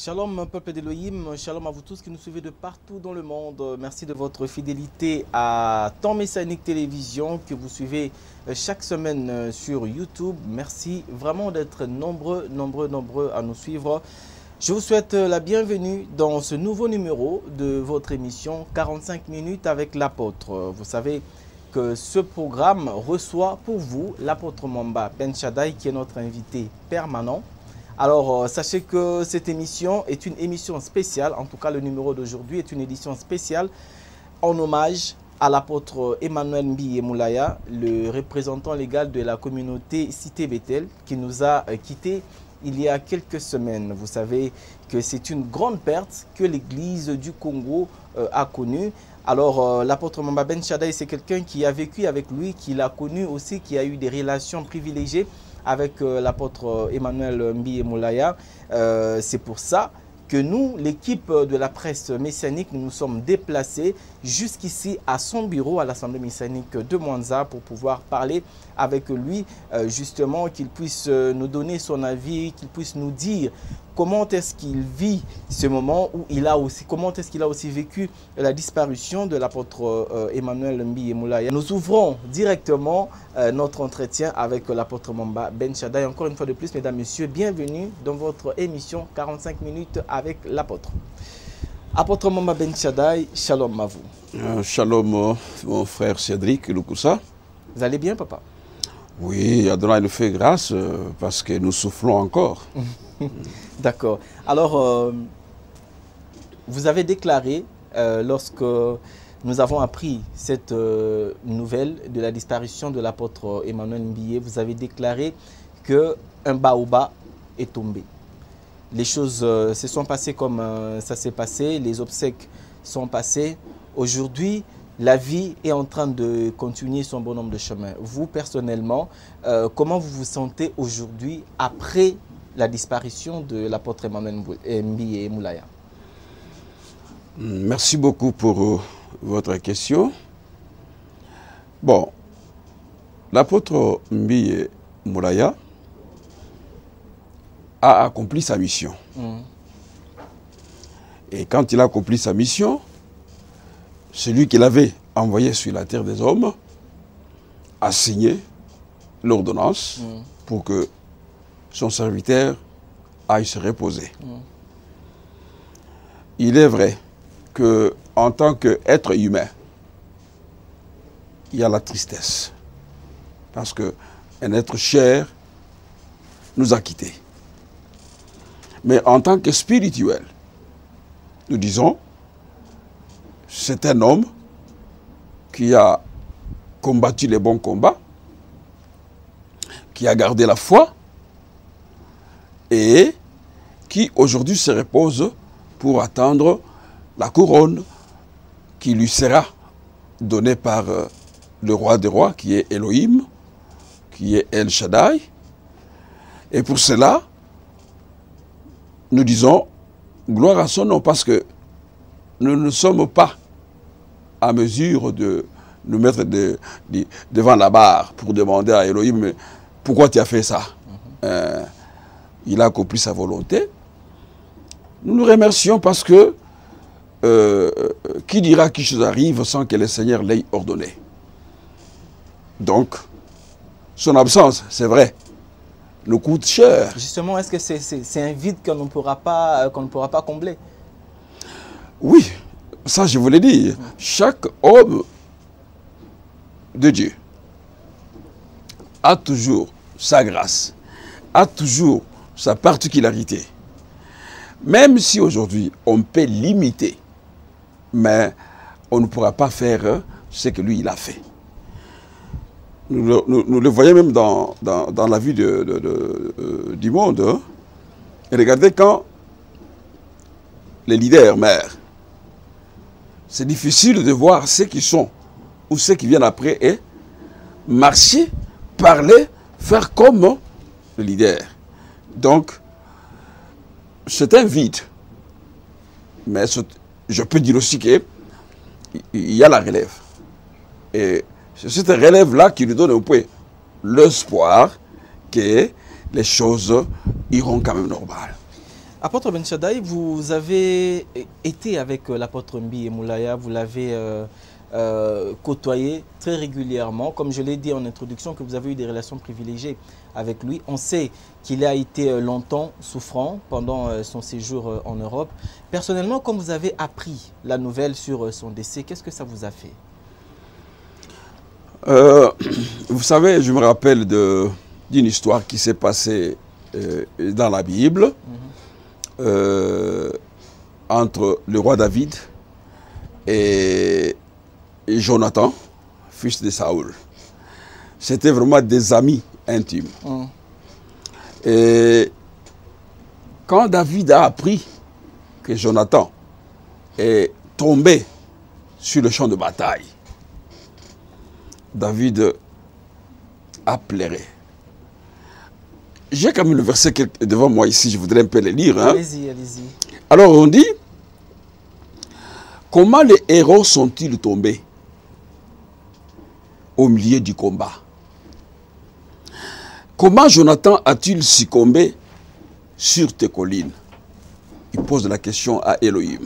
Shalom peuple d'Elohim, shalom à vous tous qui nous suivez de partout dans le monde. Merci de votre fidélité à Temps Messianique Télévision que vous suivez chaque semaine sur YouTube. Merci vraiment d'être nombreux à nous suivre. Je vous souhaite la bienvenue dans ce nouveau numéro de votre émission 45 minutes avec l'apôtre. Vous savez que ce programme reçoit pour vous l'apôtre Mwamba Ben Shaddai qui est notre invité permanent. Alors, sachez que cette émission est une émission spéciale, en tout cas le numéro d'aujourd'hui est une édition spéciale en hommage à l'apôtre Emmanuel Mbiye Moulaya, le représentant légal de la communauté Cité Bethel, qui nous a quittés il y a quelques semaines. Vous savez que c'est une grande perte que l'Église du Congo a connue. Alors, l'apôtre Mwamba Ben Shaddai, c'est quelqu'un qui a vécu avec lui, qui l'a connu aussi, qui a eu des relations privilégiées avec l'apôtre Emmanuel Mbiye Moulaya. C'est pour ça que nous, l'équipe de la presse messianique, nous nous sommes déplacés jusqu'ici à son bureau, à l'Assemblée messianique de Mwanza, pour pouvoir parler avec lui, justement, qu'il puisse nous donner son avis, qu'il puisse nous dire comment est-ce qu'il vit ce moment où il a aussi, comment est-ce qu'il a aussi vécu la disparition de l'apôtre Emmanuel Mbiye Moulaya. Nous ouvrons directement notre entretien avec l'apôtre Mwamba Ben Shaddai. Encore une fois de plus, mesdames, messieurs, bienvenue dans votre émission 45 minutes avec l'apôtre. Apôtre Mwamba Ben Shaddai, shalom à vous. Shalom mon frère Cédric Lukusa. Vous allez bien, papa? Oui, Adonai nous fait grâce parce que nous soufflons encore. D'accord. Alors, vous avez déclaré, lorsque nous avons appris cette nouvelle de la disparition de l'apôtre Emmanuel Mbiye, vous avez déclaré qu'un baobab est tombé. Les choses se sont passées comme ça s'est passé, les obsèques sont passées. Aujourd'hui, la vie est en train de continuer son bonhomme de chemin. Vous, personnellement, comment vous vous sentez aujourd'hui après la disparition de l'apôtre Emmanuel Mbiye Moulaya? Merci beaucoup pour votre question. Bon, l'apôtre Mbiye Moulaya a accompli sa mission. Et quand il a accompli sa mission, celui qu'il avait envoyé sur la terre des hommes a signé l'ordonnance pour que son serviteur aille se reposer. Il est vrai qu'en tant qu'être humain, il y a la tristesse. Parce qu'un être cher nous a quittés. Mais en tant que spirituel, nous disons, c'est un homme qui a combattu les bons combats, qui a gardé la foi, et qui aujourd'hui se repose pour attendre la couronne qui lui sera donnée par le roi des rois, qui est Elohim, qui est El Shaddai. Et pour cela, nous disons gloire à son nom, parce que nous ne sommes pas à mesure de nous mettre devant la barre pour demander à Elohim pourquoi tu as fait ça. Il a accompli sa volonté. Nous nous remercions parce que qui dira qu'une chose arrive sans que le Seigneur l'ait ordonné? Donc, son absence, c'est vrai, nous coûte cher. Justement, est-ce que c'est un vide qu'on ne pourra pas combler? Oui, ça je voulais dire. Chaque homme de Dieu a toujours sa grâce, a toujours sa particularité. Même si aujourd'hui on peut l'imiter, mais on ne pourra pas faire ce que lui il a fait. Nous le voyons même dans la vie du monde. Hein. Et regardez quand les leaders meurent, c'est difficile de voir ceux qui sont ou ceux qui viennent après et marcher, parler, faire comme le leader. Donc, c'est un vide. Mais je peux dire aussi qu'il y a la relève. Et c'est cette relève-là qui nous donne un peu l'espoir que les choses iront quand même normales. Apôtre Ben Shaddai, vous avez été avec l'apôtre Mbi Moulaya, vous l'avez côtoyé très régulièrement. Comme je l'ai dit en introduction, que vous avez eu des relations privilégiées avec lui. On sait qu'il a été longtemps souffrant pendant son séjour en Europe. Personnellement, comme vous avez appris la nouvelle sur son décès, qu'est-ce que ça vous a fait? Vous savez, je me rappelle d'une histoire qui s'est passée dans la Bible. Entre le roi David et Jonathan, fils de Saoul. C'était vraiment des amis intimes. Et quand David a appris que Jonathan est tombé sur le champ de bataille, David a pleuré. J'ai quand même le verset devant moi ici, je voudrais un peu le lire. Hein. Allez-y, allez-y. Alors on dit, comment les héros sont-ils tombés au milieu du combat? Comment Jonathan a-t-il succombé sur tes collines? Il pose la question à Elohim.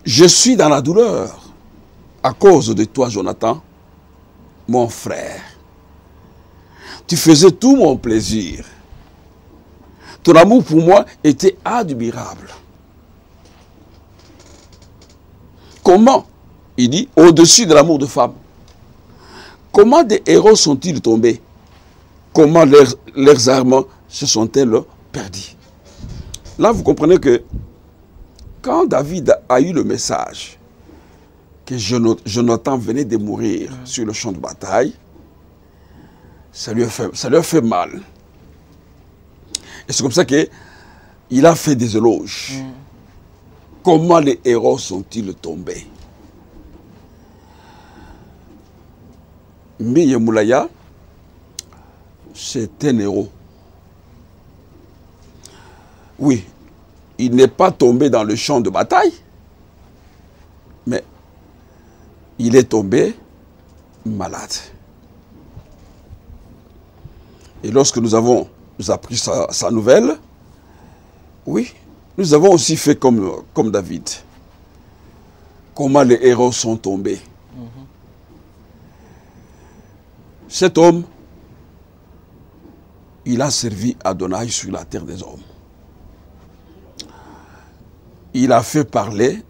Je suis dans la douleur à cause de toi, Jonathan, mon frère. Tu faisais tout mon plaisir. Ton amour pour moi était admirable. Comment, il dit, au-dessus de l'amour de femme, comment des héros sont-ils tombés? Comment leurs armes se sont-elles perdues? Là, vous comprenez que quand David a eu le message que Jonathan venait de mourir sur le champ de bataille, ça lui a fait mal. Et c'est comme ça qu'il a fait des éloges. Comment les héros sont-ils tombés? Mbi Moulaya, c'est un héros. Oui, il n'est pas tombé dans le champ de bataille, mais il est tombé malade. Et lorsque nous avons appris sa nouvelle, oui, nous avons aussi fait comme David. Comment les héros sont tombés. Cet homme, il a servi Adonai sur la terre des hommes. Il a fait parler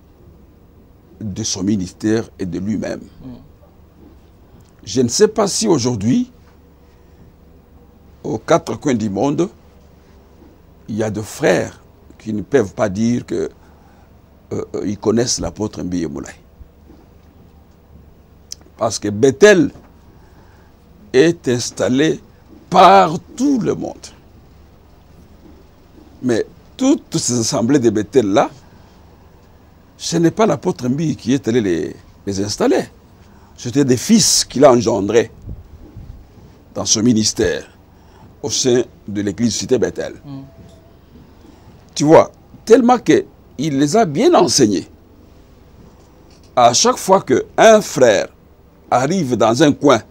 de son ministère et de lui-même. Je ne sais pas si aujourd'hui, aux quatre coins du monde, il y a des frères qui ne peuvent pas dire qu'ils connaissent l'apôtre Mbi Moulaya. Parce que Bethel est installé par tout le monde. Mais toutes ces assemblées de Bethel-là, ce n'est pas l'apôtre Mbi qui est allé les installer. C'était des fils qu'il a engendrés dans ce ministère au sein de l'église Cité Bethel. Tu vois, tellement qu'il les a bien enseignés. À chaque fois qu'un frère arrive dans un coin,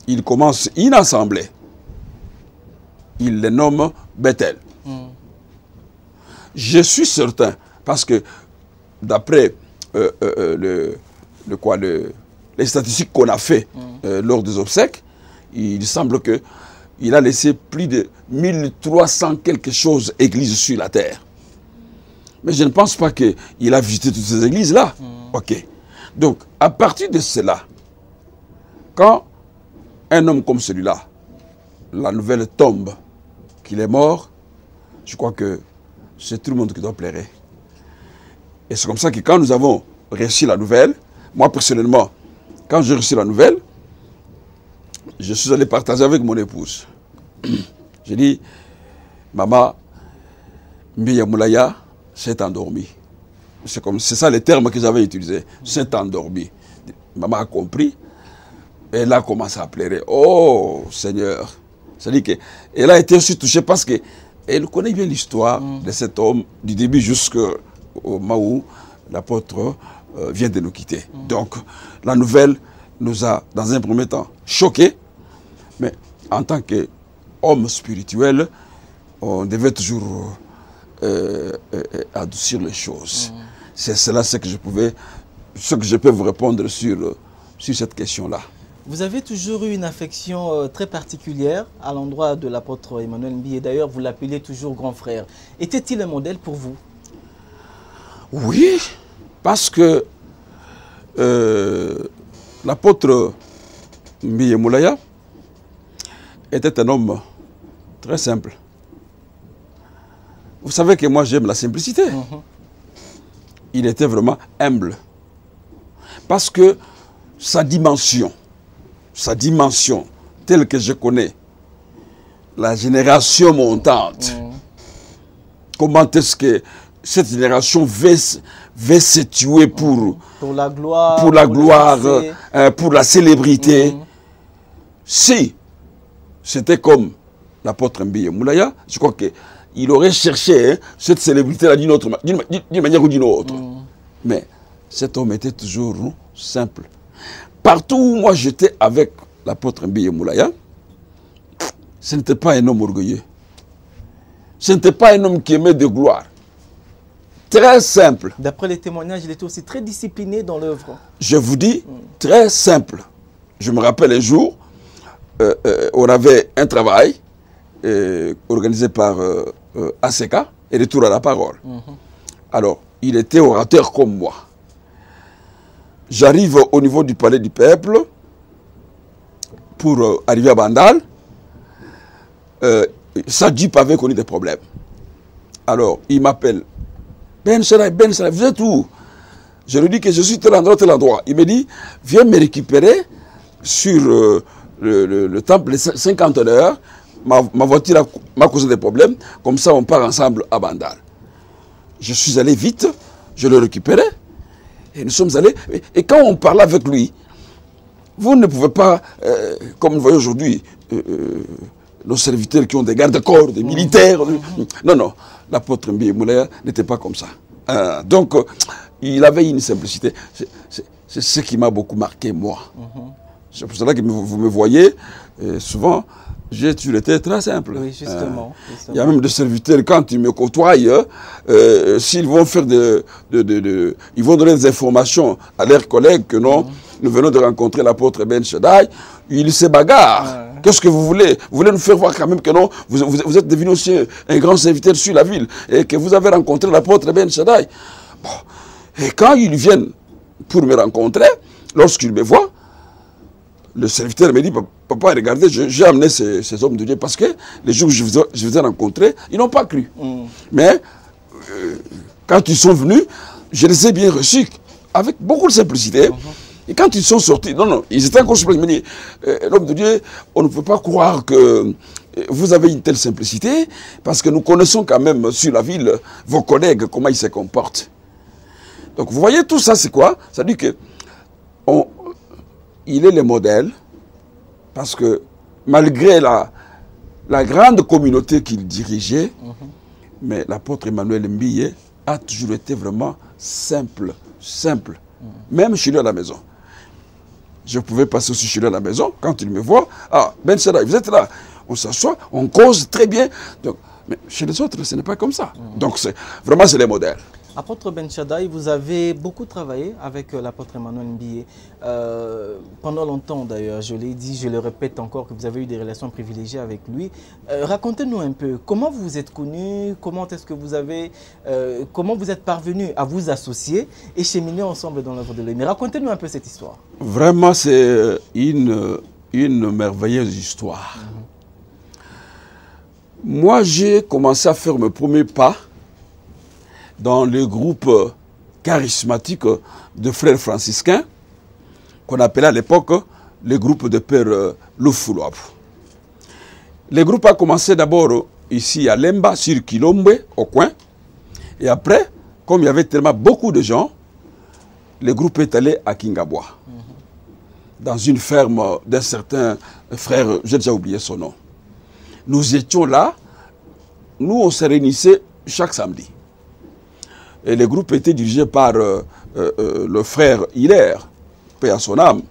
il commence une assemblée. Il les nomme Bethel. Je suis certain, parce que d'après les statistiques qu'on a fait lors des obsèques, il semble qu'il a laissé plus de 1300 quelque chose églises sur la terre. Mais je ne pense pas qu'il a visité toutes ces églises-là. Ok. Donc, à partir de cela, quand un homme comme celui-là, la nouvelle tombe qu'il est mort, je crois que c'est tout le monde qui doit pleurer. Et c'est comme ça que quand nous avons reçu la nouvelle, moi personnellement, quand j'ai reçu la nouvelle, je suis allé partager avec mon épouse. J'ai dit, maman, Mbiya Moulaya s'est endormi. C'est ça les termes que j'avais utilisés. S'est endormi. Maman a compris. Et elle a commencé à pleurer. Oh Seigneur. C'est-à-dire qu'elle a été aussi touchée parce qu'elle connaît bien l'histoire de cet homme, du début jusqu'au moment où l'apôtre vient de nous quitter. Donc, la nouvelle nous a, dans un premier temps, choqués. Mais en tant qu'homme spirituel, on devait toujours adoucir les choses. C'est cela ce que je peux vous répondre sur cette question-là. Vous avez toujours eu une affection très particulière à l'endroit de l'apôtre Emmanuel Mbiye. D'ailleurs, vous l'appelez toujours grand frère. Était-il un modèle pour vous? Oui, parce que l'apôtre Mbiye Moulaya était un homme très simple. Vous savez que moi j'aime la simplicité. Il était vraiment humble. Parce que sa dimension telle que je connais, la génération montante, comment est-ce que cette génération veut se tuer pour la gloire, pour la célébrité. Si c'était comme l'apôtre Mbiye Moulaya, je crois qu'il aurait cherché cette célébrité-là d'une manière ou d'une autre. Mais cet homme était toujours simple. Partout où moi j'étais avec l'apôtre Mbiye Moulaya, ce n'était pas un homme orgueilleux. Ce n'était pas un homme qui aimait de gloire. Très simple. D'après les témoignages, il était aussi très discipliné dans l'œuvre. Je vous dis, très simple. Je me rappelle un jour, on avait un travail organisé par ACK, et Retour à la parole. Alors, il était orateur comme moi. J'arrive au niveau du palais du peuple pour arriver à Bandal. Sa Jeep avait connu des problèmes. Alors, il m'appelle. Ben Salah, vous êtes où? Je lui dis que je suis tel endroit. Il me dit, viens me récupérer sur le temple de 50 heures. Ma voiture m'a causé des problèmes. Comme ça, on part ensemble à Bandal. Je suis allé vite, je le récupérais. Et nous sommes allés. Et quand on parlait avec lui, vous ne pouvez pas, comme vous voyez aujourd'hui, nos serviteurs qui ont des gardes-corps, des militaires. Non, non. L'apôtre Mbiye Moulaya n'était pas comme ça. Donc, il avait une simplicité. C'est ce qui m'a beaucoup marqué, moi. C'est pour cela que vous me voyez, souvent, j'ai toujours été très simple. Oui, justement. Il y a même des serviteurs, quand ils me côtoient, s'ils vont faire ils vont donner des informations à leurs collègues que non, nous venons de rencontrer l'apôtre Ben Shaddai, ils se bagarrent. Qu'est-ce que vous voulez? Vous voulez nous faire voir quand même que non, vous êtes devenu aussi un grand serviteur sur la ville et que vous avez rencontré l'apôtre Ben Shaddai. Bon. Et quand ils viennent pour me rencontrer, lorsqu'ils me voient, le serviteur me dit, papa, regardez, j'ai amené ces hommes de Dieu parce que les jours où je vous ai rencontrés, ils n'ont pas cru. Mais quand ils sont venus, je les ai bien reçus avec beaucoup de simplicité. Et quand ils sont sortis, non, ils étaient encore surpris. Ils me disent, l'homme de Dieu, on ne peut pas croire que vous avez une telle simplicité parce que nous connaissons quand même sur la ville vos collègues, comment ils se comportent. Donc vous voyez, tout ça, c'est quoi? Ça dit que il est le modèle parce que malgré la grande communauté qu'il dirigeait, mais l'apôtre Emmanuel Mbiye a toujours été vraiment simple. Même chez lui à la maison. Je pouvais passer aussi chez lui à la maison, quand il me voit, ah, Ben Salah, vous êtes là, on s'assoit, on cause très bien. Donc, mais chez les autres, ce n'est pas comme ça. Donc, vraiment, c'est les modèles. Apôtre Ben Shaddai, vous avez beaucoup travaillé avec l'apôtre Emmanuel Mbiye. Pendant longtemps d'ailleurs, je l'ai dit, je le répète encore, que vous avez eu des relations privilégiées avec lui. Racontez-nous un peu, comment vous vous êtes connus, comment est-ce que vous avez, comment vous êtes parvenus à vous associer et cheminer ensemble dans l'œuvre de l'Église. Racontez-nous un peu cette histoire. Vraiment, c'est une merveilleuse histoire. Moi, j'ai commencé à faire mes premiers pas dans le groupe charismatique de frères franciscains, qu'on appelait à l'époque le groupe de Père Lufulwab. Le groupe a commencé d'abord ici à Lemba, sur Kilombe, au coin. Et après, comme il y avait tellement beaucoup de gens, le groupe est allé à Kingabwa, dans une ferme d'un certain frère, j'ai déjà oublié son nom. Nous étions là, nous on se réunissait chaque samedi. Et le groupe était dirigé par le frère Hilaire, paix à son âme.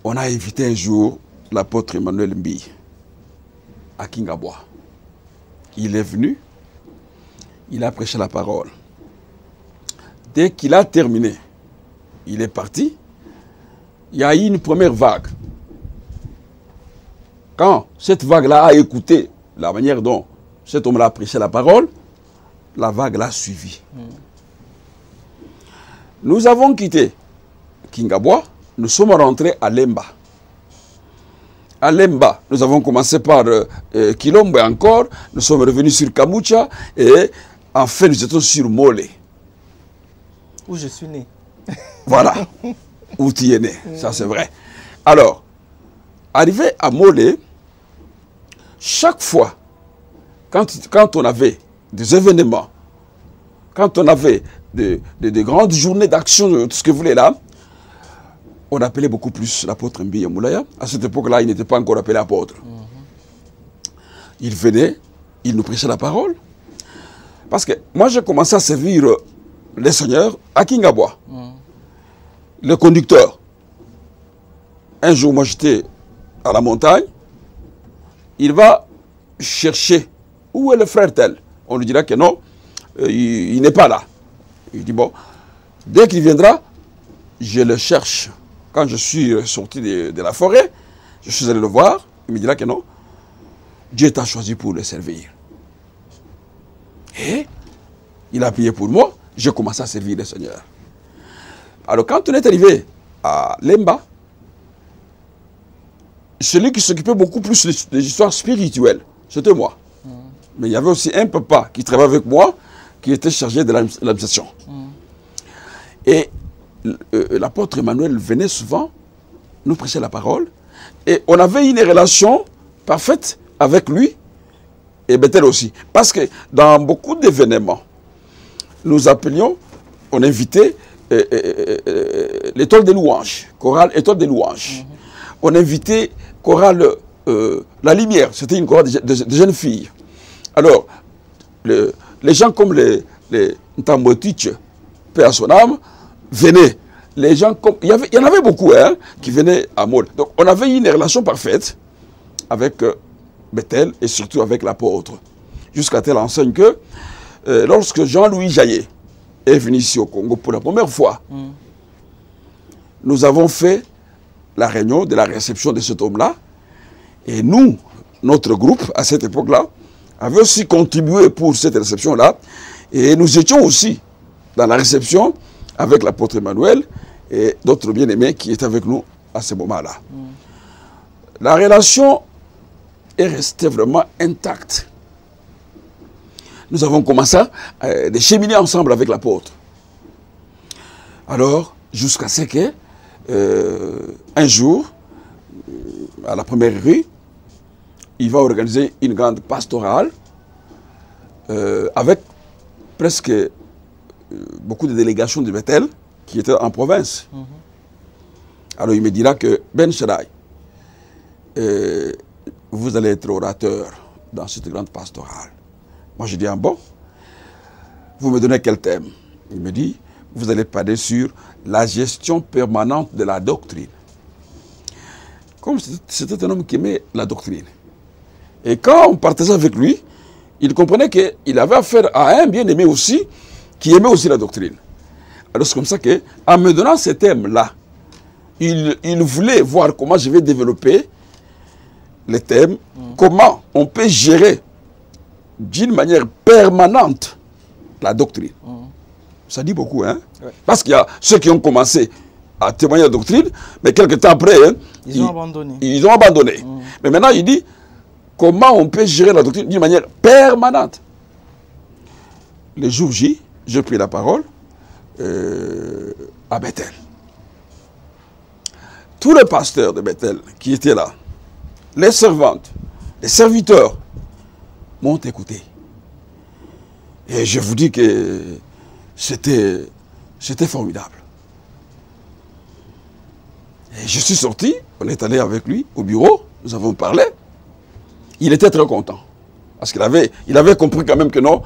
On a invité un jour l'apôtre Emmanuel Mbiye à Kingabwa. Il est venu, il a prêché la parole. Dès qu'il a terminé, il est parti. Il y a eu une première vague. Quand cette vague-là a écouté la manière dont cet homme-là a prêché la parole, la vague l'a suivi. Nous avons quitté Kingabwa, nous sommes rentrés à Lemba. À Lemba, nous avons commencé par Kilombe encore, nous sommes revenus sur Kamucha et enfin nous étions sur Mole. Où je suis né. Voilà, où tu es né, ça c'est vrai. Alors, arrivé à Mole, chaque fois, quand on avait des événements, quand on avait de grandes journées d'action, tout ce que vous voulez là, on appelait beaucoup plus l'apôtre Mbiye Moulaya. À cette époque-là, il n'était pas encore appelé apôtre. Il venait, il nous prêchait la parole. Parce que moi, j'ai commencé à servir les seigneurs à Kingabwa. Le conducteur. Un jour, moi, j'étais à la montagne. Il va chercher où est le frère tel. On lui dira que non, il n'est pas là. Il dit bon, dès qu'il viendra, je le cherche. Quand je suis sorti de la forêt, je suis allé le voir. Il me dira que non, Dieu t'a choisi pour le servir. Et il a prié pour moi. J'ai commencé à servir le Seigneur. Alors quand on est arrivé à Lemba, celui qui s'occupait beaucoup plus des histoires spirituelles, c'était moi. Mais il y avait aussi un papa qui travaillait avec moi, qui était chargé de l'administration. Et l'apôtre Emmanuel venait souvent nous prêcher la parole. Et on avait une relation parfaite avec lui et Bethel aussi. Parce que dans beaucoup d'événements, nous appelions, on invitait l'étoile des louanges, chorale étoile des louanges. On invitait chorale La Lumière, c'était une chorale de jeunes filles. Alors, les gens comme les Ntambotich, paix à son âme, venaient. Les gens comme, il y en avait beaucoup qui venaient à Mole. Donc, on avait une relation parfaite avec Bethel et surtout avec l'apôtre. Jusqu'à telle enseigne que lorsque Jean-Louis Jaillet est venu ici au Congo pour la première fois, nous avons fait la réunion de la réception de cet homme-là. Et nous, notre groupe, à cette époque-là, avait aussi contribué pour cette réception-là. Et nous étions aussi dans la réception avec l'apôtre Emmanuel et d'autres bien-aimés qui étaient avec nous à ce moment-là. La relation est restée vraiment intacte. Nous avons commencé à cheminer ensemble avec l'apôtre. Alors, jusqu'à ce que, un jour, à la première rue, il va organiser une grande pastorale avec presque beaucoup de délégations de Bethel qui étaient en province. Alors il me dira que Ben Shaddai, vous allez être orateur dans cette grande pastorale. Moi je dis, ah bon, vous me donnez quel thème? Il me dit, vous allez parler sur la gestion permanente de la doctrine. Comme c'était un homme qui aimait la doctrine. Et quand on partageait avec lui, il comprenait qu'il avait affaire à un bien-aimé aussi, qui aimait aussi la doctrine. Alors c'est comme ça qu'en me donnant ces thèmes-là, il voulait voir comment je vais développer les thèmes, comment on peut gérer d'une manière permanente la doctrine. Ça dit beaucoup, hein? Ouais. Parce qu'il y a ceux qui ont commencé à témoigner la doctrine, mais quelques temps après, hein, ils ont abandonné. Ils ont abandonné. Mais maintenant, il dit comment on peut gérer la doctrine d'une manière permanente. Le jour J, j'ai pris la parole à Bethel. Tous les pasteurs de Bethel qui étaient là, les servantes, les serviteurs, m'ont écouté. Et je vous dis que c'était formidable. Et je suis sorti, on est allé avec lui au bureau, nous avons parlé. Il était très content. Parce qu'il avait compris quand même que non,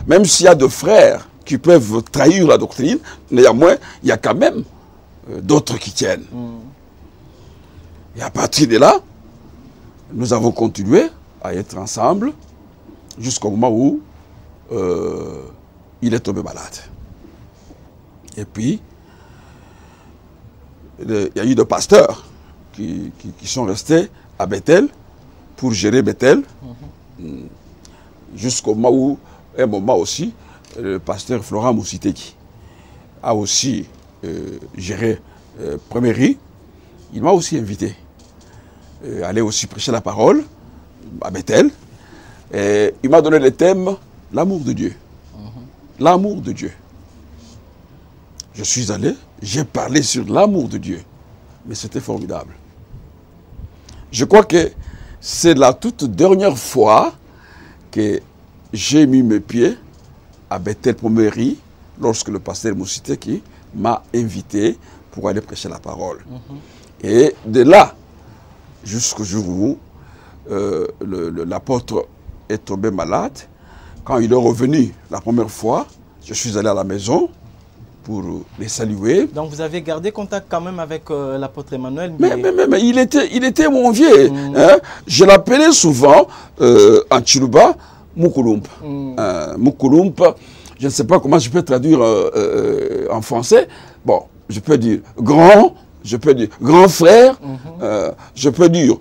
même s'il y a deux frères qui peuvent trahir la doctrine, néanmoins, il y a quand même d'autres qui tiennent. Et à partir de là, nous avons continué à être ensemble jusqu'au moment où il est tombé malade. Et puis, il y a eu des pasteurs qui sont restés à Bethel pour gérer Bethel, jusqu'au moment où, un moment aussi, le pasteur Florent Moussiteki a aussi géré Première. Il m'a aussi invité à aller aussi prêcher la parole à Bethel. Et il m'a donné le thème « L'amour de Dieu ». L'amour de Dieu. Je suis allé, j'ai parlé sur l'amour de Dieu. Mais c'était formidable. Je crois que c'est la toute dernière fois que j'ai mis mes pieds à Bethel Pommery lorsque le pasteur Moussiteki m'a invité pour aller prêcher la parole. Et de là, jusqu'au jour où l'apôtre est tombé malade, quand il est revenu la première fois, je suis allé à la maison pour les saluer. Donc vous avez gardé contact quand même avec l'apôtre Emmanuel. Mais il était mon vieux. Hein? Je l'appelais souvent en Chiluba, Moukoulump. Moukoulump, je ne sais pas comment je peux traduire en français. Bon, je peux dire grand, je peux dire grand frère, je peux dire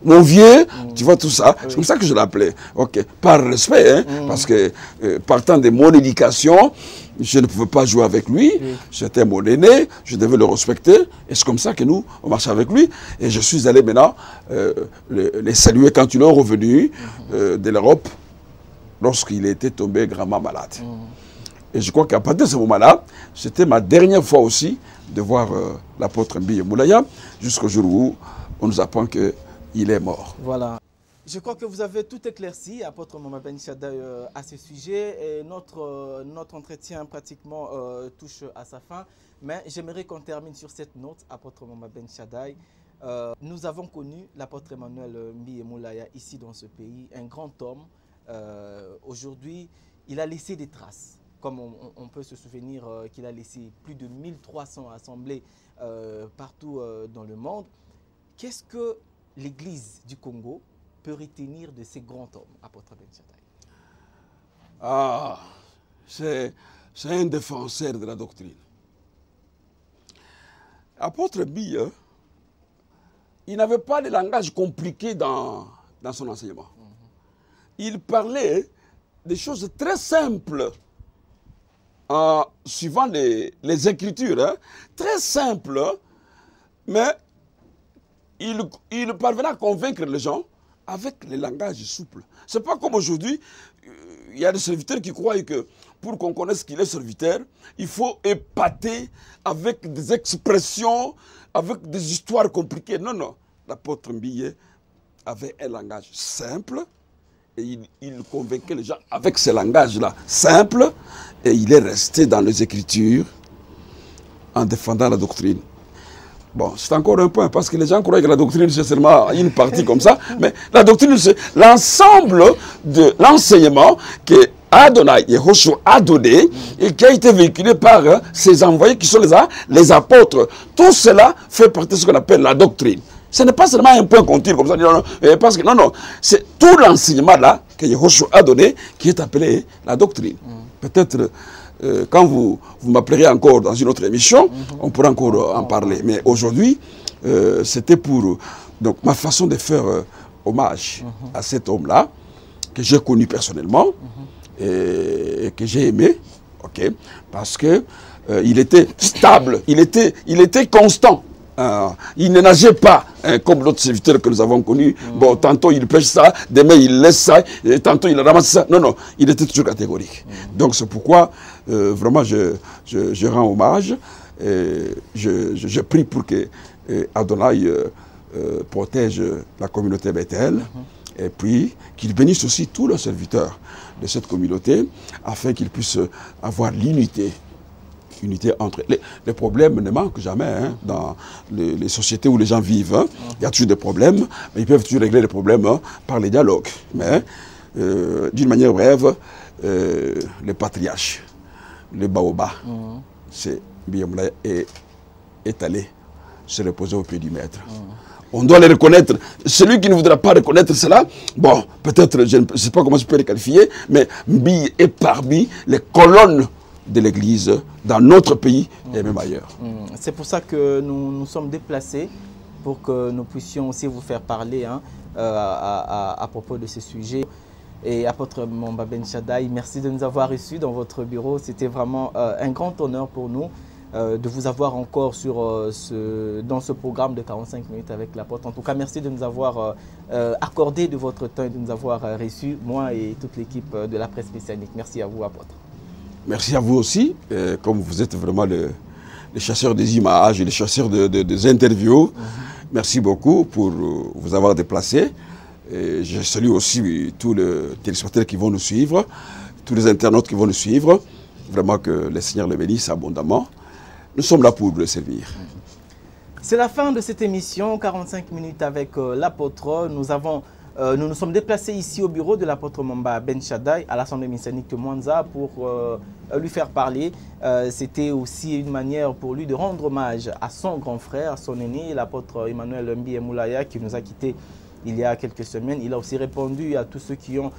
mon vieux, tu vois tout ça. C'est comme ça que je l'appelais. Ok, par respect, hein, parce que partant de mon éducation, je ne pouvais pas jouer avec lui. C'était mon aîné, je devais le respecter. Et c'est comme ça que nous, on marchait avec lui. Et je suis allé maintenant les saluer quand ils sont revenus de l'Europe, lorsqu'il était tombé gravement malade. Et je crois qu'à partir de ce moment-là, c'était ma dernière fois aussi de voir l'apôtre Mbiye Moulaya, jusqu'au jour où on nous apprend qu'il est mort. Voilà. Je crois que vous avez tout éclairci, apôtre Mama Ben Shaddai, à ce sujet. Et notre entretien pratiquement touche à sa fin. Mais j'aimerais qu'on termine sur cette note, apôtre Mama Ben Shaddai. Nous avons connu l'apôtre Emmanuel Mbiye Moulaya ici dans ce pays, un grand homme. Aujourd'hui, il a laissé des traces. Comme on peut se souvenir qu'il a laissé plus de 1300 assemblées partout dans le monde. Qu'est-ce que l'Église du Congo peut retenir de ces grands hommes, apôtre Ben Shaddai? Ah, c'est un défenseur de la doctrine. Apôtre Mbiye, il n'avait pas de langage compliqué dans son enseignement. Il parlait des choses très simples en suivant les Écritures, hein, très simples, mais il parvenait à convaincre les gens avec les langages souples. Ce n'est pas comme aujourd'hui, il y a des serviteurs qui croient que pour qu'on connaisse qu'il est serviteur, il faut épater avec des expressions, avec des histoires compliquées. Non, non. L'apôtre Mbiye avait un langage simple et il convainquait les gens avec ce langage-là simple et il est resté dans les Écritures en défendant la doctrine. Bon, c'est encore un point, parce que les gens croient que la doctrine, c'est seulement une partie comme ça, mais la doctrine, c'est l'ensemble de l'enseignement que Adonai, Yehoshua a donné et qui a été véhiculé par ses envoyés qui sont les apôtres. Tout cela fait partie de ce qu'on appelle la doctrine. Ce n'est pas seulement un point qu'on tire comme ça, non, non, parce que non, non, c'est tout l'enseignement là que Yahushua a donné qui est appelé la doctrine. Peut-être quand vous m'appellerez encore dans une autre émission, on pourra encore en parler. Mais aujourd'hui, c'était pour donc, ma façon de faire hommage à cet homme-là, que j'ai connu personnellement et que j'ai aimé, okay, parce que il était stable, il était constant. Il ne nageait pas comme l'autre serviteur que nous avons connu. Bon, tantôt il pêche ça, demain il laisse ça, et tantôt il ramasse ça. Non, non, il était toujours catégorique. Donc c'est pourquoi vraiment je rends hommage. Je prie pour que Adonai protège la communauté Bethel. Et puis qu'il bénisse aussi tous les serviteurs de cette communauté afin qu'ils puissent avoir l'unité entre les problèmes ne manquent jamais hein, dans les sociétés où les gens vivent. Hein. Il y a toujours des problèmes, mais ils peuvent toujours régler les problèmes hein, par les dialogues. Mais d'une manière brève, le patriarche, le baobab, c'est Biyamoulaya est allé se reposer au pied du maître. On doit les reconnaître. Celui qui ne voudra pas reconnaître cela, bon, peut-être, je ne sais pas comment je peux les qualifier, mais Mbi est parmi les colonnes de l'Église dans notre pays et même ailleurs. C'est pour ça que nous nous sommes déplacés pour que nous puissions aussi vous faire parler hein, à propos de ce sujet. Et apôtre Momba Ben Shaddai, merci de nous avoir reçus dans votre bureau. C'était vraiment un grand honneur pour nous de vous avoir encore dans ce programme de 45 minutes avec l'apôtre. En tout cas, merci de nous avoir accordé de votre temps et de nous avoir reçus, moi et toute l'équipe de la presse messianique. Merci à vous, apôtre. Merci à vous aussi, comme vous êtes vraiment les chasseurs des images, les chasseurs des interviews. Merci beaucoup pour vous avoir déplacé. Et je salue aussi tous les téléspectateurs qui vont nous suivre, tous les internautes qui vont nous suivre. Vraiment que le Seigneur les bénisse abondamment. Nous sommes là pour le servir. C'est la fin de cette émission, 45 minutes avec l'apôtre. Nous nous sommes déplacés ici au bureau de l'apôtre Momba Ben Shaddai à l'Assemblée messianique de Mwanza pour lui faire parler. C'était aussi une manière pour lui de rendre hommage à son grand frère, son aîné, l'apôtre Emmanuel Mbi Moulaya qui nous a quittés il y a quelques semaines. Il a aussi répondu à tous ceux qui ont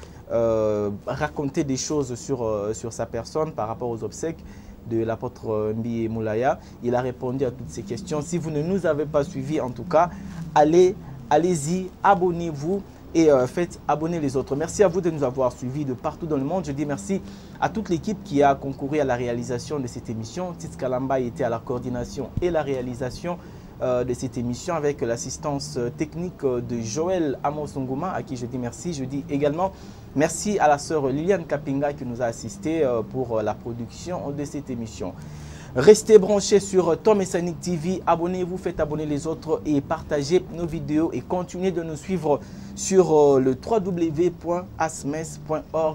raconté des choses sur sa personne par rapport aux obsèques de l'apôtre Mbi Moulaya. Il a répondu à toutes ces questions. Si vous ne nous avez pas suivis, en tout cas, allez-y, abonnez-vous et faites abonner les autres. Merci à vous de nous avoir suivis de partout dans le monde. Je dis merci à toute l'équipe qui a concouru à la réalisation de cette émission. Tits Kalamba était à la coordination et la réalisation de cette émission avec l'assistance technique de Joël Amosonguma à qui je dis merci. Je dis également merci à la sœur Liliane Kapinga qui nous a assisté pour la production de cette émission. Restez branchés sur Tom Messanik TV, abonnez-vous, faites abonner les autres et partagez nos vidéos et continuez de nous suivre sur le www.asmes.org.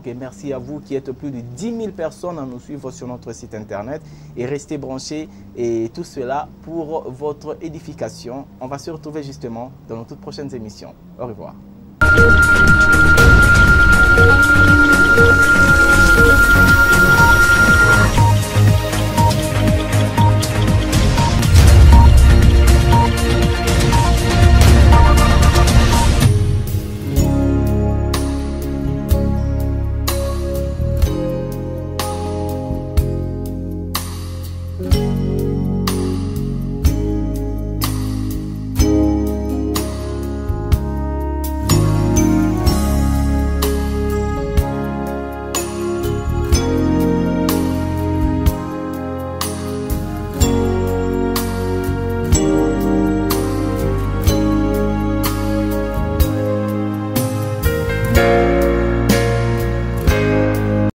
Et merci à vous qui êtes plus de 10 000 personnes à nous suivre sur notre site internet. Et restez branchés et tout cela pour votre édification. On va se retrouver justement dans nos toutes prochaines émissions. Au revoir.